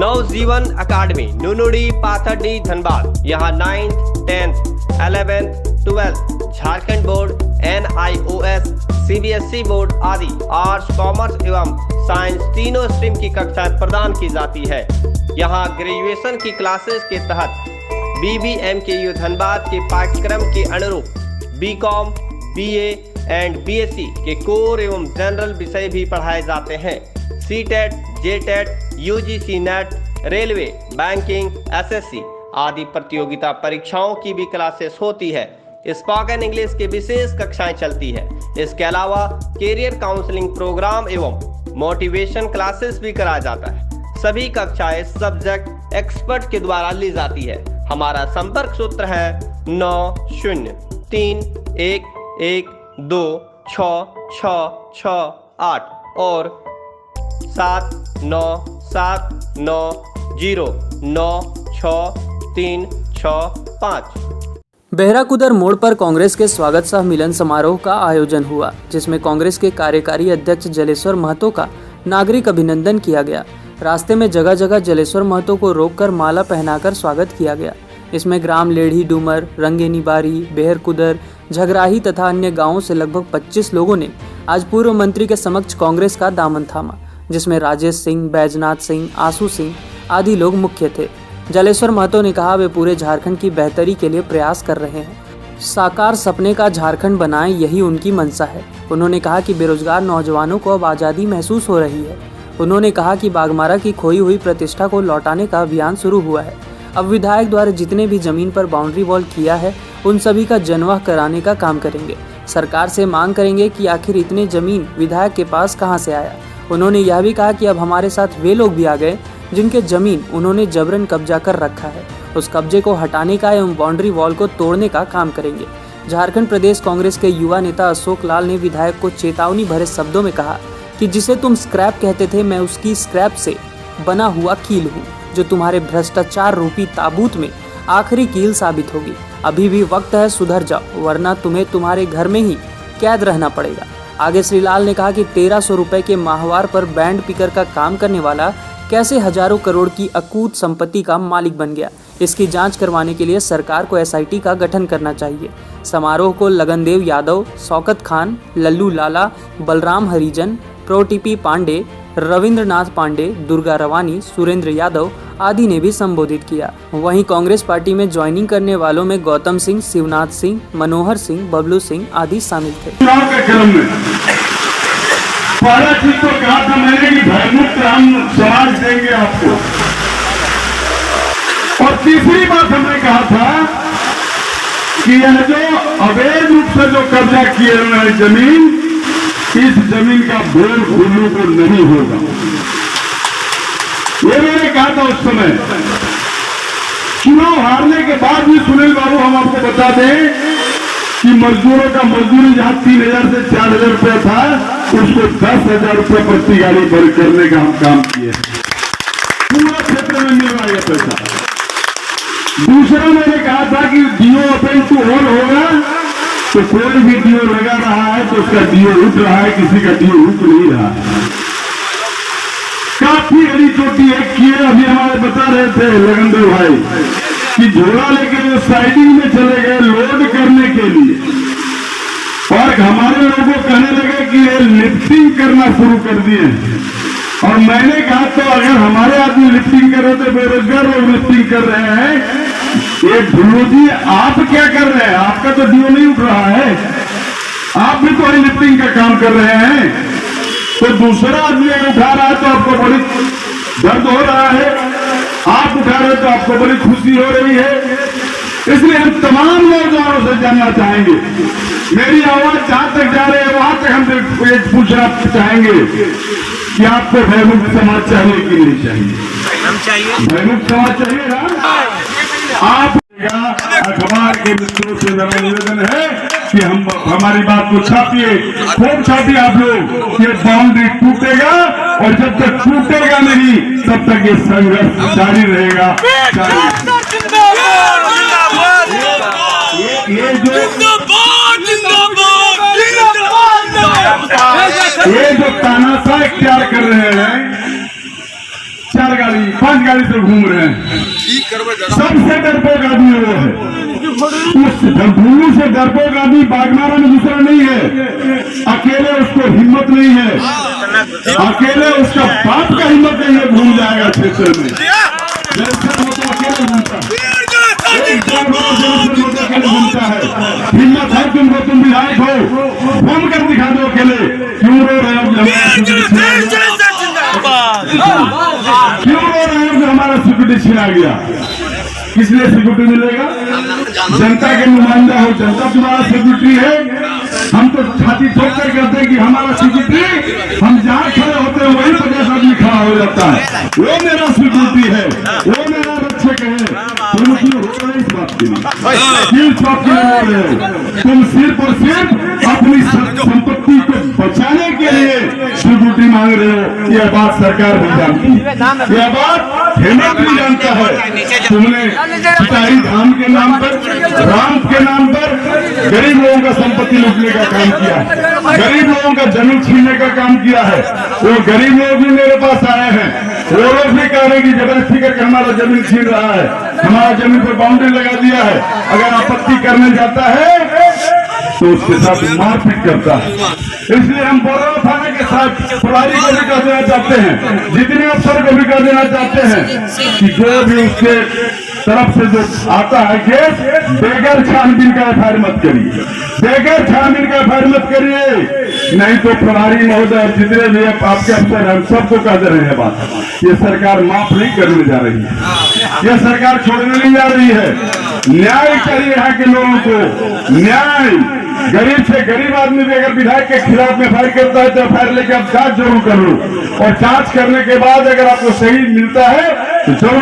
नवजीवन अकादमी नुनुड़ी पाथरडी धनबाद। यहाँ 9th, 10th, 11th, 12th Jharkhand board, NIOS, CBSE board आदि arts, commerce एवं science तीनों स्ट्रीम की कक्षाएं प्रदान की जाती है। यहाँ ग्रेजुएशन की क्लासेस के तहत BBMKU धनबाद के पाठ्यक्रम के अनुरूप BCom, BA एंड BSc के कोर एवं जनरल विषय भी पढ़ाए जाते हैं। CTET, JTET, UGC net, railway, banking, SSC आदि प्रतियोगिता परीक्षाओं की भी क्लासेस होती है। स्पोकन इंग्लिश की विशेष कक्षाएं चलती है। इसके अलावा कैरियर काउंसलिंग प्रोग्राम एवं मोटिवेशन क्लासेस भी कराया जाता है। सभी कक्षाएं सब्जेक्ट एक्सपर्ट के द्वारा ली जाती है। हमारा संपर्क सूत्र है 9031126668 और 7979096365। बेहराकुदर मोड़ पर कांग्रेस के स्वागत सह मिलन समारोह का आयोजन हुआ, जिसमें कांग्रेस के कार्यकारी अध्यक्ष जलेश्वर महतो का नागरिक अभिनंदन किया गया। रास्ते में जगह जगह जलेश्वर महतो को रोककर माला पहनाकर स्वागत किया गया। इसमें ग्राम लेढ़ी डूमर, रंगेनी बारी, बेहरकुदर, झगराही तथा अन्य गांवों से लगभग 25 लोगों ने आज पूर्व मंत्री के समक्ष कांग्रेस का दामन थामा, जिसमें राजेश सिंह, बैजनाथ सिंह, आंसू सिंह आदि लोग मुख्य थे। जलेश्वर महतो ने कहा वे पूरे झारखंड की बेहतरी के लिए प्रयास कर रहे हैं। साकार सपने का झारखंड बनाएं, यही उनकी मंशा है। उन्होंने कहा कि बेरोजगार नौजवानों को अब आज़ादी महसूस हो रही है। उन्होंने कहा कि बाघमारा की खोई हुई प्रतिष्ठा को लौटाने का अभियान शुरू हुआ है। अब विधायक द्वारा जितने भी जमीन पर बाउंड्री वॉल किया है उन सभी का जनवाह कराने का काम करेंगे। सरकार से मांग करेंगे कि आखिर इतने जमीन विधायक के पास कहां से आया। उन्होंने यह भी कहा कि अब हमारे साथ वे लोग भी आ गए जिनके जमीन उन्होंने जबरन कब्जा कर रखा है। उस कब्जे को हटाने का एवं बाउंड्री वॉल को तोड़ने का काम करेंगे। झारखंड प्रदेश कांग्रेस के युवा नेता अशोक लाल ने विधायक को चेतावनी भरे शब्दों में कहा कि जिसे तुम स्क्रैप कहते थे, मैं उसकी स्क्रैप से बना हुआ कील हूँ, जो तुम्हारे भ्रष्टाचार रूपी ताबूत में आखिरी कील साबित होगी। अभी भी वक्त है, सुधर जाओ, वरना तुम्हें तुम्हारे घर में ही कैद रहना पड़ेगा। आगे श्री लाल ने कहा कि 1300 रुपए के माहवार पर बैंड स्पीकर का काम करने वाला कैसे हजारों करोड़ की अकूत संपत्ति का मालिक बन गया। इसकी जांच करवाने के लिए सरकार को SIT का गठन करना चाहिए। समारोह को लगनदेव यादव, शौकत खान, लल्लू लाला, बलराम हरिजन, प्रोटीपी पांडे, रविंद्रनाथ पांडे, दुर्गा रवानी, सुरेंद्र यादव आदि ने भी संबोधित किया। वहीं कांग्रेस पार्टी में ज्वाइनिंग करने वालों में गौतम सिंह, शिवनाथ सिंह, मनोहर सिंह, बबलू सिंह आदि शामिल थे। पहला चीज तो कहा था मैंने कि भयमुक्त हम समाज देंगे आपको, और तीसरी बात हमने कहा था कि यह जो अवैध रूप से जो कब्जा किए हुए हैं जमीन, इस जमीन का बोल खुलने को नहीं होगा। ये मैंने कहा था उस समय। चुनाव हारने के बाद भी सुनील बाबू हम आपको बता दें कि मजदूरों का मजदूरी जहां 3000 से 4000 रुपया था, उसको 10,000 रुपये प्रति गाड़ी भर करने का हम काम किए। पूरा क्षेत्र में मिल रहा है पैसा। दूसरा मैंने कहा था कि डीओ ओपन टू ऑल होगा, तो कोई भी डीओ लगा रहा है तो उसका डीओ उठ रहा है, किसी का डीओ उठ नहीं रहा है। काफी बड़ी चोटी है किए। अभी हमारे बता रहे थे लगनदेव भाई कि झोला लेके वो साइडिंग में चले गए लोड करने के लिए, और हमारे लोगों कहने लगे कि ये लिफ्टिंग करना शुरू कर दिए। और मैंने कहा तो अगर हमारे आदमी लिफ्टिंग कर रहे थे, बेरोजगार लोग लिफ्टिंग कर रहे हैं, ये भुल्लू जी आप क्या कर रहे हैं? आपका तो डीओ नहीं उठ रहा है, आप भी तो लिफ्टिंग का काम कर रहे हैं। तो दूसरा आदमी उठा रहा है तो आपको बड़ी दर्द हो रहा है, आप उठा रहे तो आपको बड़ी खुशी हो रही है। इसलिए हम तमाम नौजवानों से जानना चाहेंगे, मेरी आवाज जहां तक जा रही है वहां तक हम पूछना चाहेंगे कि आपको भयमुक्त समाज चाहिए कि नहीं चाहिए? भयमुक्त समाज चाहिए ना? आप अखबार के मित्रों से मेरा निवेदन है कि हम हमारी बात को छापिए, खूब छापिए आप लोग। ये बाउंड्री टूटेगा, और जब तक टूटेगा नहीं तब तक ये संघर्ष जारी रहेगा। ये जो तानाशाह इख्तियार कर रहे हैं, 4 गाड़ी 5 गाड़ी से घूम रहे हैं। सबसे डरपोक आदमी वो है। उस भूमि से डरपोक आदमी बागमारा में दूसरा नहीं है। अकेले उसको हिम्मत नहीं है, अकेले उसका बाप का हिम्मत नहीं है, घूम जाएगा क्षेत्र में। अकेले घूमता है। हिम्मत है तुमको, तुम विधायक हो, घूम कर दिखा दो अकेले। क्यों रो रहे हो? क्यों रो रहे हो कि हमारा सिक्योरिटी छीना गया? किसलिए सिक्योरिटी मिलेगा? जनता के नुमाइंदा हो, जनता तुम्हारा सिक्योरिटी है। हम तो छाती ठोक कर कहते हैं कि हमारा सिक्योरिटी, हम जहाँ खड़े होते हैं वहीं 50 आदमी खड़ा हो जाता है। वो मेरा सिक्योरिटी है, वो मेरा रक्षक है। तुम क्यों रो रहे इस बात के लिए? किस बात के लिए रो रहे हो? तुम सिर्फ और सिर्फ अपनी संपत्ति को बचाने के लिए सिक्योरिटी मांग रहे हो। यह बात सरकार भी जानती है, यह बात हेमंत भी जानता है। तुमने पिताई धाम के नाम पर, राम के नाम पर गरीब लोगों का संपत्ति लूटने का काम किया है, गरीब लोगों का जमीन छीनने का काम किया है। वो गरीब लोग भी मेरे पास आए हैं, वो लोग भी कह रहे हैं कि जबरदस्ती करके हमारा जमीन छीन रहा है, हमारा जमीन पर बाउंड्री लगा दिया है। अगर आपत्ति करने जाता है तो उसके साथ मारपीट करता है। इसलिए हम बोर्डर थाने के साथ प्रभारी को भी कर देना चाहते हैं, जितने अफसर को भी कर देना चाहते हैं कि जो भी उसके तरफ से जो आता है केस, बेगर छानबीन का एफआईआर मत करिए, बेगर छानबीन का एफआईआर मत करिए। नहीं तो प्रभारी महोदय जितने भी आपके अफसर हैं सबको कह दे रहे हैं बात, ये सरकार माफ नहीं करने जा रही है, यह सरकार छोड़ने नहीं जा रही है। न्याय चाहिए यहाँ के लोगों को, न्याय। गरीब से गरीब आदमी भी अगर विधायक के खिलाफ में एफआईआर करता है तो एफआईआर लेके आप जांच जरूर कर लो, और जांच करने के बाद अगर आपको सही मिलता है तो जरूर